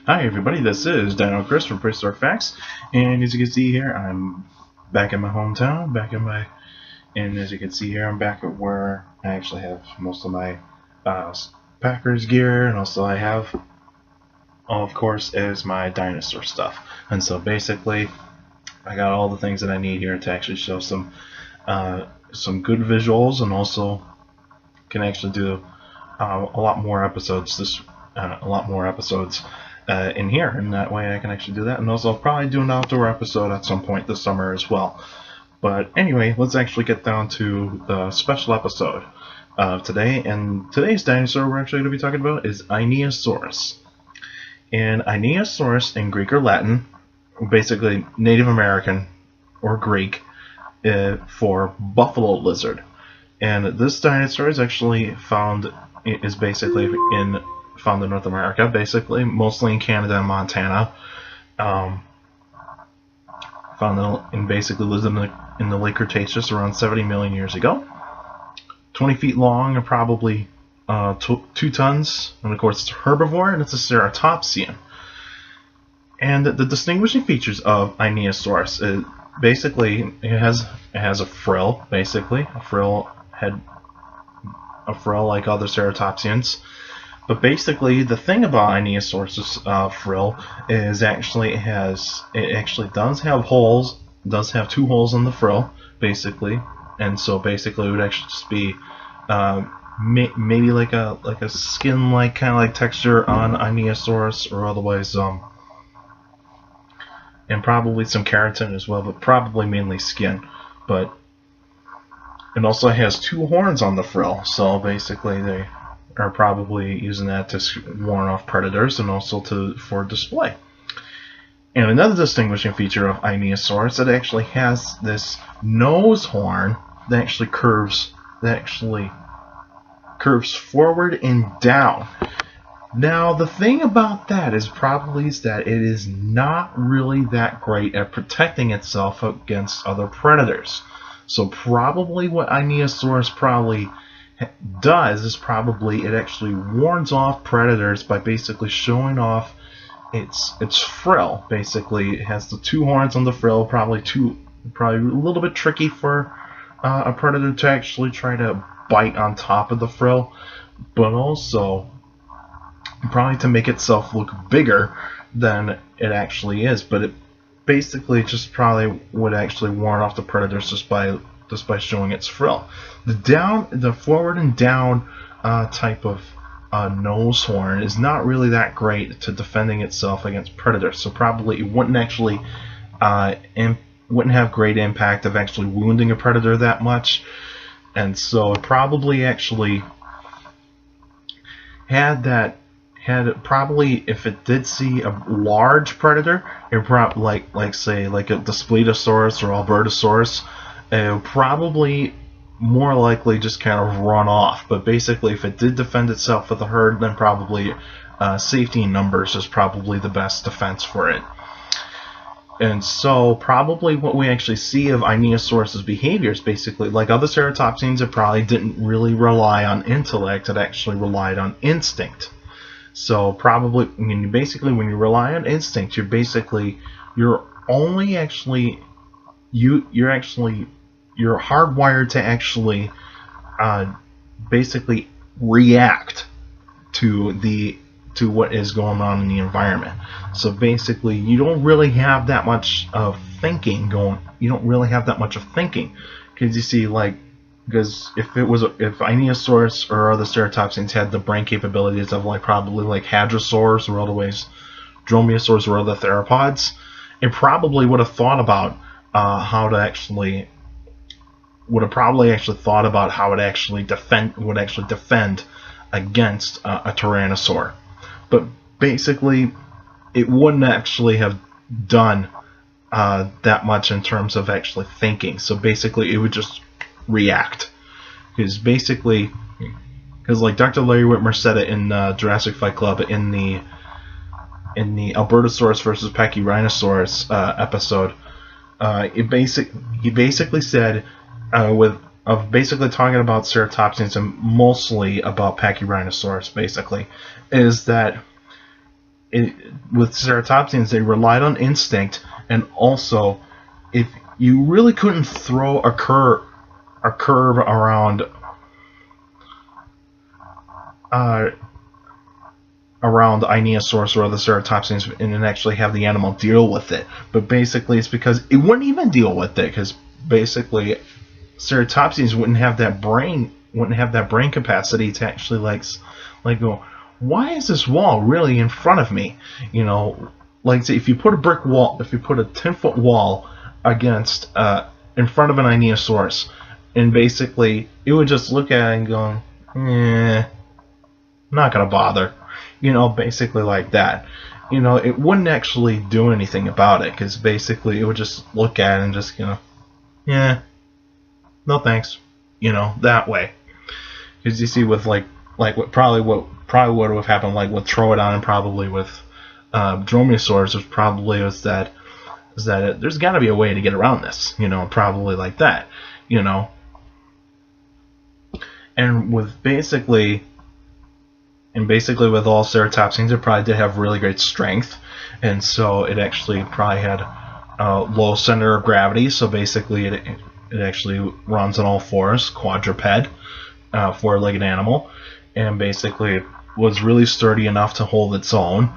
Hi everybody, this is Dino Chris from Prehistoric Facts, and as you can see here, I'm back in my hometown, and as you can see here, I'm back at where I actually have most of my Packers gear, and also I have, of course, is my dinosaur stuff. And so basically, I got all the things that I need here to actually show some good visuals, and also can actually do a lot more episodes in here, and that way I can actually do that. And also I'll probably do an outdoor episode at some point this summer as well. But anyway, let's actually get down to the special episode of today. And today's dinosaur we're actually going to be talking about is Einiosaurus. And Einiosaurus in Greek or Latin, basically Native American or Greek, for buffalo lizard. And this dinosaur is actually found in North America, basically, mostly in Canada and Montana. Basically lived in the late Cretaceous around 70 million years ago. 20 feet long and probably 2 tons. And of course, it's a herbivore and it's a ceratopsian. And the distinguishing features of Einiosaurus is basically it has a frill, basically a frill like other ceratopsians. But basically, the thing about Einiosaurus' frill is it actually does have holes, does have 2 holes in the frill, basically, and so basically it would actually just be maybe like a skin-like kind of like texture on Einiosaurus, or otherwise and probably some keratin as well, but probably mainly skin. But it also has 2 horns on the frill, so basically they are probably using that to warn off predators and also for display. And another distinguishing feature of Einiosaurus, it actually has this nose horn that actually curves forward and down. Now the thing about that is that it is not really that great at protecting itself against other predators. So probably what Einiosaurus probably does is it actually warns off predators by basically showing off its frill. Basically, it has the 2 horns on the frill, probably a little bit tricky for a predator to actually try to bite on top of the frill, but also probably to make itself look bigger than it actually is. But it basically just probably would actually warn off the predators just by showing its frill. The forward and down type of nose horn is not really that great to defending itself against predators, so probably it wouldn't have great impact of actually wounding a predator that much. And so it probably actually if it did see a large predator, it probably like say like a Daspletosaurus or Albertosaurus, it would probably more likely just kind of run off. But basically, if it did defend itself with a herd, then probably safety in numbers is probably the best defense for it. And so probably what we actually see of Einiosaurus' behavior is basically like other ceratopsians, it probably didn't really rely on intellect, it actually relied on instinct. So probably when you rely on instinct, you're hardwired to actually basically react to what is going on in the environment. So basically, you don't really have that much of thinking because you see, because if Einiosaurus or other ceratopsians had the brain capabilities of probably like Hadrosaurs or otherwise Dromaeosaurs or other theropods, it probably would have thought about how it actually defend against a Tyrannosaur. But basically, it wouldn't actually have done that much in terms of actually thinking. So basically, it would just react. Because like Dr. Larry Whitmer said it in Jurassic Fight Club in the Albertosaurus versus Pachyrhinosaurus episode, he basically said basically talking about ceratopsians and mostly about Pachyrhinosaurus, basically, is that with ceratopsians, they relied on instinct, and also if you really couldn't throw a curve around around Einiosaurus or other ceratopsians and then actually have the animal deal with it. But basically, it's because it wouldn't even deal with it, because basically ceratopsians wouldn't have that brain capacity to actually like go, why is this wall really in front of me? You know, like say if you put a 10-foot wall against in front of an Einiosaurus, and basically it would just look at it and go, not gonna bother. You know, basically like that. You know, it wouldn't actually do anything about it, because basically it would just look at it and just, you know, yeah, no thanks. You know, that way. Because you see, with what probably would have happened, like with Troodon and probably with Dromaeosaurus, was that there's got to be a way to get around this. You know, probably like that. You know, and basically with all ceratopsians, it probably did have really great strength, and so it actually probably had low center of gravity. So basically, it actually runs on all fours, quadruped, four-legged animal, and basically was really sturdy enough to hold its own,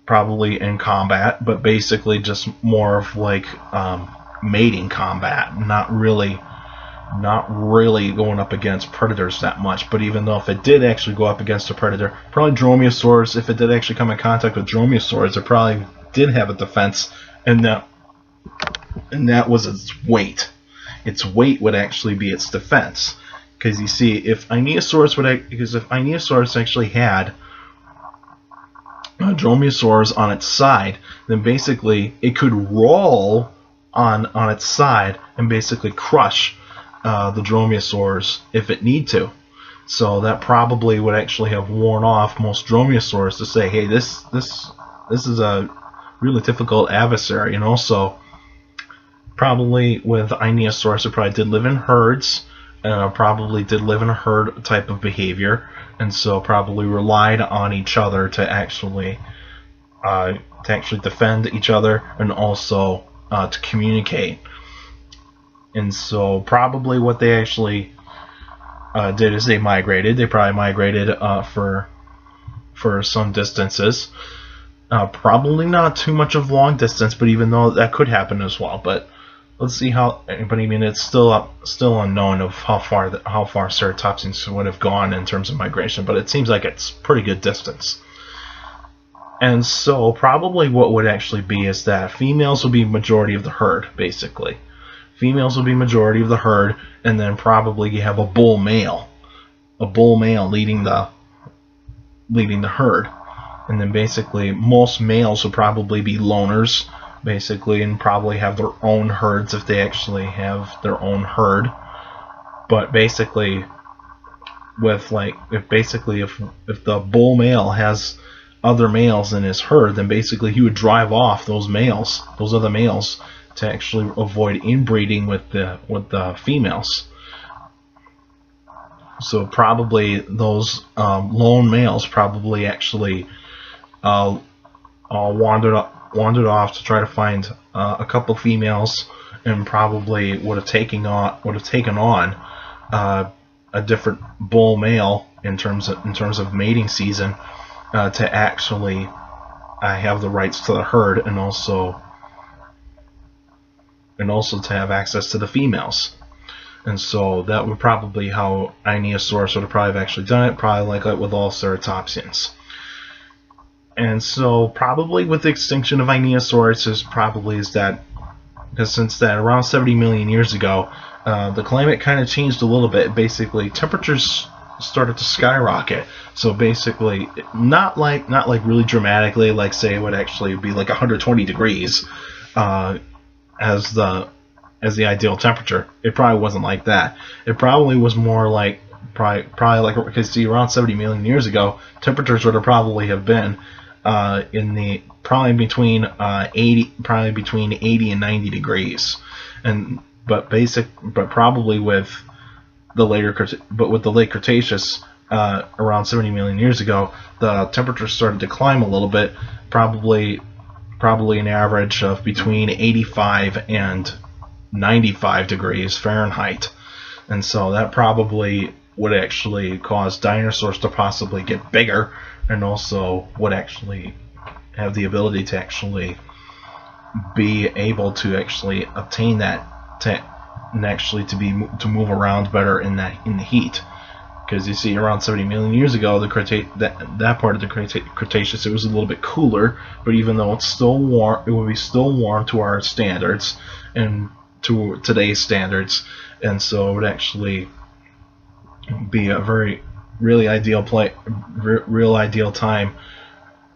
probably in combat, but basically just more of like mating combat, not really going up against predators that much. But even though if it did actually go up against a predator, probably Dromaeosaurus, if it did actually come in contact with Dromaeosaurus, it probably did have a defense, and that was its weight. Its weight would actually be its defense. Because you see, if Einiosaurus actually had Dromaeosaurus on its side, then basically it could roll on its side and basically crush the Dromaeosaurus if it need to. So that probably would actually have worn off most Dromaeosaurus to say, hey, this is a really difficult adversary. And also, probably with Einiosaurus, it probably did live in herds, probably did live in a herd type of behavior, and so probably relied on each other to actually defend each other, and also to communicate. And so probably what they actually did is they migrated. They probably migrated for some distances. Probably not too much of long distance, but even though that could happen as well. But let's see how. But I mean, it's still unknown of how far ceratopsians would have gone in terms of migration. But it seems like it's pretty good distance. And so probably what would actually be is that females will be majority of the herd, basically. Females will be majority of the herd, and then probably you have a bull male leading the herd, and then basically most males will probably be loners, basically, and probably have their own herds if they actually have their own herd. But basically, if the bull male has other males in his herd, then basically he would drive off those other males, to actually avoid inbreeding with the females. So probably those lone males probably actually wandered off to try to find a couple females, and probably would have taken on a different bull male in terms of mating season, to actually have the rights to the herd, and also to have access to the females. And so that would probably how Einiosaurus would have probably actually done it, probably like with all ceratopsians. And so probably with the extinction of Einiosaurus because since that around 70 million years ago, the climate kind of changed a little bit. Basically, temperatures started to skyrocket. So basically, not like really dramatically, like say it would actually be like 120 degrees as the ideal temperature. It probably wasn't like that. It probably was more like probably like, because see, around 70 million years ago, temperatures would have probably have been between 80 and 90 degrees, but probably with the late Cretaceous, around 70 million years ago, the temperature started to climb a little bit, probably an average of between 85 and 95 degrees Fahrenheit. And so that probably would actually cause dinosaurs to possibly get bigger, and also would actually have the ability to actually be able to actually obtain that, and actually to move around better in the heat. Because you see, around 70 million years ago, that part of the Cretaceous, it was a little bit cooler, but even though it's still warm, it would be still warm to our standards and to today's standards, and so it would actually be a really ideal real ideal time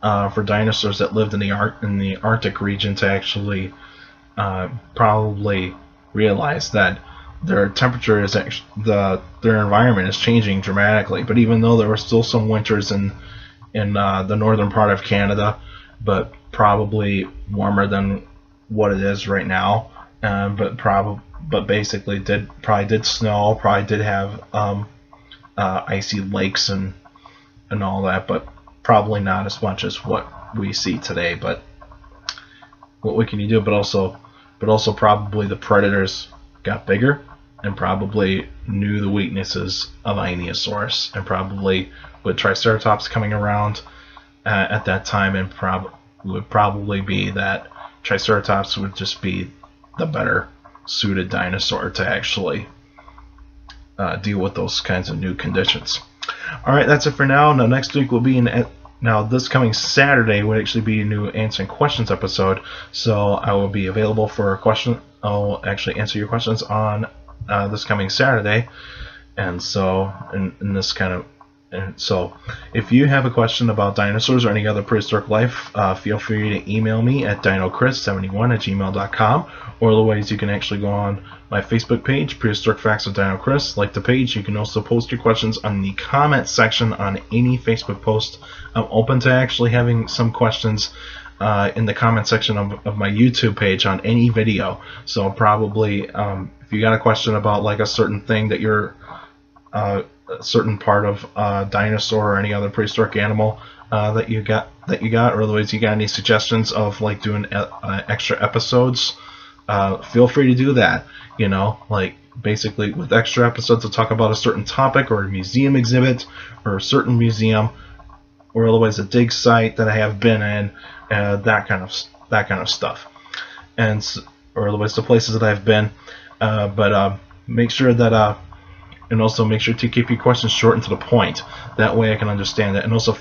for dinosaurs that lived in the Arctic region to actually probably realize that their temperature is their environment is changing dramatically. But even though there were still some winters in the northern part of Canada, but probably warmer than what it is right now, but basically probably did snow, probably did have icy lakes and all that, but probably not as much as what we see today. But what can you do? But also probably the predators got bigger and probably knew the weaknesses of Einiosaurus, and probably with Triceratops coming around at that time, and would probably be that Triceratops would just be the better suited dinosaur to actually deal with those kinds of new conditions. Alright, that's it for now. Now next week will be now this coming Saturday would actually be a new answering questions episode, so I will be available for a question. I'll actually answer your questions on this coming Saturday, and so so if you have a question about dinosaurs or any other prehistoric life, feel free to email me at dinocris71@gmail.com, or otherwise you can actually go on my Facebook page, Prehistoric Facts of Dino Chris. Like the page, you can also post your questions on the comment section on any Facebook post. I'm open to actually having some questions in the comment section of my YouTube page on any video. So probably if you got a question about like a certain thing that you're a certain part of dinosaur or any other prehistoric animal that you got, or otherwise you got any suggestions of like doing extra episodes, feel free to do that. You know, like basically with extra episodes to talk about a certain topic or a museum exhibit or a certain museum, or otherwise a dig site that I have been in, that kind of stuff, or otherwise the places that I've been. But make sure that and also make sure to keep your questions short and to the point. That way I can understand it. And also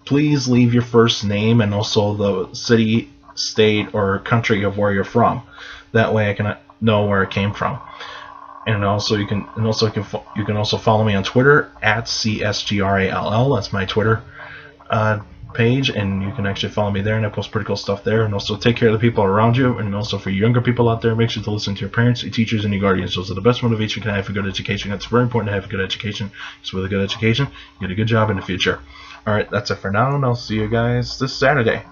please leave your first name and also the city, state, or country of where you're from. That way I can know where it came from. And also you can also follow me on Twitter at CSGRALL. That's my Twitter page, and you can actually follow me there, and I post pretty cool stuff there. And also take care of the people around you, and also for younger people out there, make sure to listen to your parents, your teachers, and your guardians. Those are the best motivation you can have for good education. That's very important to have a good education, because with a good education you get a good job in the future. Alright, that's it for now, and I'll see you guys this Saturday.